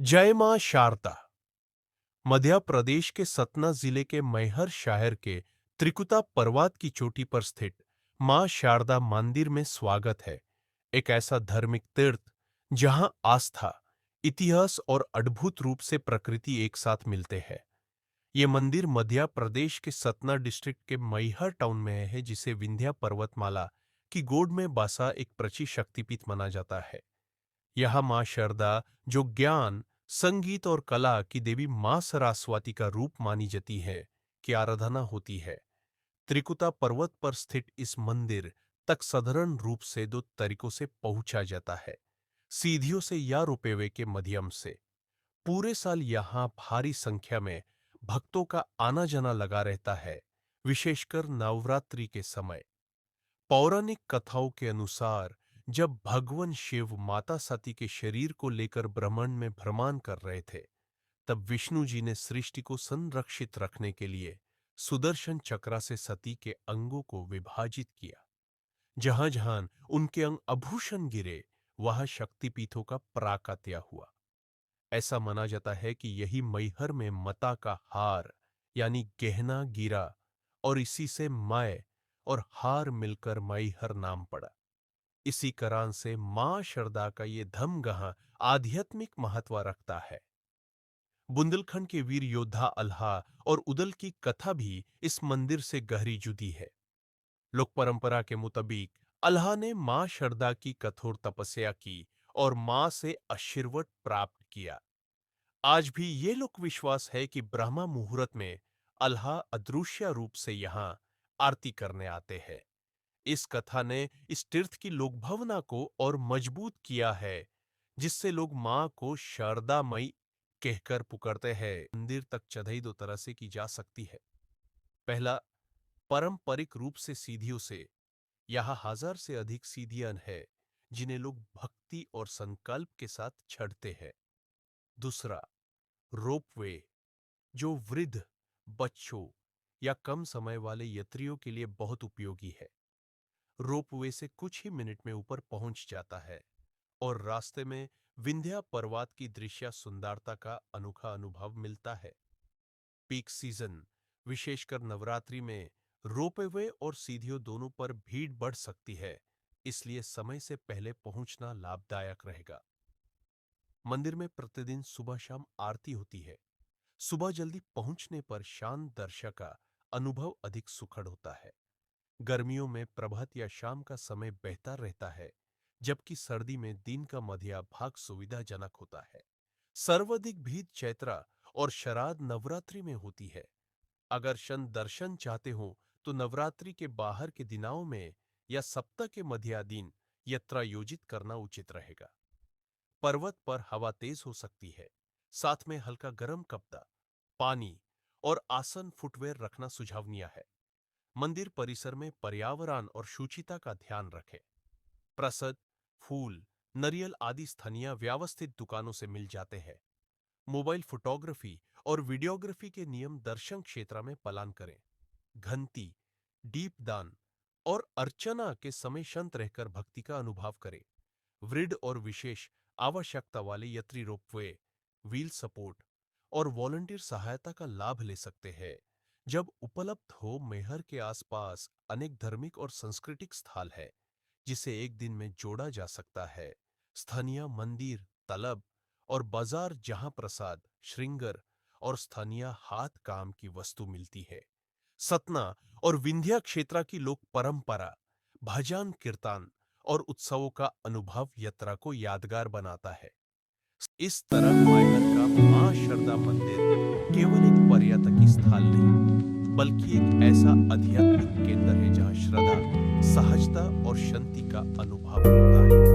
जय मां शारदा। मध्य प्रदेश के सतना जिले के मैहर शहर के त्रिकुटा पर्वत की चोटी पर स्थित मां शारदा मंदिर में स्वागत है। एक ऐसा धार्मिक तीर्थ जहां आस्था, इतिहास और अद्भुत रूप से प्रकृति एक साथ मिलते हैं। ये मंदिर मध्य प्रदेश के सतना डिस्ट्रिक्ट के मैहर टाउन में है, जिसे विंध्या पर्वतमाला की गोद में बसा एक प्राचीन शक्तिपीठ माना जाता है। यह मां शारदा, जो ज्ञान, संगीत और कला की देवी मां सरस्वती का रूप मानी जाती है, की आराधना होती है। त्रिकुटा पर्वत पर स्थित इस मंदिर तक साधारण रूप से दो तरीकों से पहुंचा जाता है, सीढ़ियों से या रोपवे के माध्यम से। पूरे साल यहाँ भारी संख्या में भक्तों का आना जाना लगा रहता है, विशेषकर नवरात्रि के समय। पौराणिक कथाओं के अनुसार जब भगवान शिव माता सती के शरीर को लेकर ब्रह्मांड में भ्रमण कर रहे थे, तब विष्णु जी ने सृष्टि को संरक्षित रखने के लिए सुदर्शन चक्र से सती के अंगों को विभाजित किया। जहां जहां उनके अंग आभूषण गिरे, वहां शक्तिपीठों का प्राकट्य हुआ। ऐसा माना जाता है कि यही मैहर में मता का हार यानी गहना गिरा, और इसी से मैं और हार मिलकर मैहर नाम पड़ा। इसी कारण से मां शारदा का ये धमगहा आध्यात्मिक महत्व रखता है। बुंदेलखंड के वीर योद्धा अल्लाह और उदल की कथा भी इस मंदिर से गहरी जुड़ी है। लोक परंपरा के मुताबिक अल्लाह ने मां शारदा की कठोर तपस्या की और मां से आशीर्वाद प्राप्त किया। आज भी ये लोक विश्वास है कि ब्रह्मा मुहूर्त में अल्लाह अदृश्य रूप से यहाँ आरती करने आते हैं। इस कथा ने इस तीर्थ की लोक भावना को और मजबूत किया है, जिससे लोग मां को शारदा मई कहकर पुकारते हैं। मंदिर तक चढ़ाई दो तरह से की जा सकती है। पहला, पारंपरिक रूप से सीढ़ियों से। यहाँ 1000 से अधिक सीढ़ियां हैं, जिन्हें लोग भक्ति और संकल्प के साथ चढ़ते हैं। दूसरा, रोपवे, जो वृद्ध, बच्चों या कम समय वाले यात्रियों के लिए बहुत उपयोगी है। रोपवे से कुछ ही मिनट में ऊपर पहुंच जाता है और रास्ते में विंध्या पर्वत की दृश्य सुंदरता का अनोखा अनुभव मिलता है। पीक सीजन, विशेषकर नवरात्रि में रोपवे और सीढ़ियों दोनों पर भीड़ बढ़ सकती है, इसलिए समय से पहले पहुंचना लाभदायक रहेगा। मंदिर में प्रतिदिन सुबह शाम आरती होती है। सुबह जल्दी पहुंचने पर शांत दर्शन का अनुभव अधिक सुखद होता है। गर्मियों में प्रभात या शाम का समय बेहतर रहता है, जबकि सर्दी में दिन का मध्य भाग सुविधाजनक होता है। सर्वाधिक भीड़ चैत्र और शरद नवरात्रि में होती है। अगर शन दर्शन चाहते हो तो नवरात्रि के बाहर के दिनों में या सप्ताह के मध्य दिन यात्रा योजित करना उचित रहेगा। पर्वत पर हवा तेज हो सकती है, साथ में हल्का गर्म कपड़ा, पानी और आसन फुटवेयर रखना सुझावनीय है। मंदिर परिसर में पर्यावरण और शुचिता का ध्यान रखें। प्रसाद, फूल, नारियल आदि स्थानीय व्यवस्थित दुकानों से मिल जाते हैं। मोबाइल फोटोग्राफी और वीडियोग्राफी के नियम दर्शन क्षेत्र में पालन करें। घंटी, दीपदान और अर्चना के समय शांत रहकर भक्ति का अनुभव करें। वृद्ध और विशेष आवश्यकता वाले यात्री रोपवे, व्हील सपोर्ट और वॉलंटियर सहायता का लाभ ले सकते हैं। जब उपलब्ध हो, मैहर के आसपास अनेक धार्मिक और सांस्कृतिक स्थल है, जिसे एक दिन में जोड़ा जा सकता है। स्थानीय मंदिर, तालाब और बाजार, जहां प्रसाद, श्रृंगार और स्थानीय हाथ काम की वस्तु मिलती है। सतना और विंध्या क्षेत्र की लोक परंपरा, भजन कीर्तन और उत्सवों का अनुभव यात्रा को यादगार बनाता है। इस तरह मैहर का मां शारदा मंदिर केवल एक पर्यटक स्थल नहीं, बल्कि एक ऐसा आध्यात्मिक केंद्र है जहां श्रद्धा, सहजता और शांति का अनुभव होता है।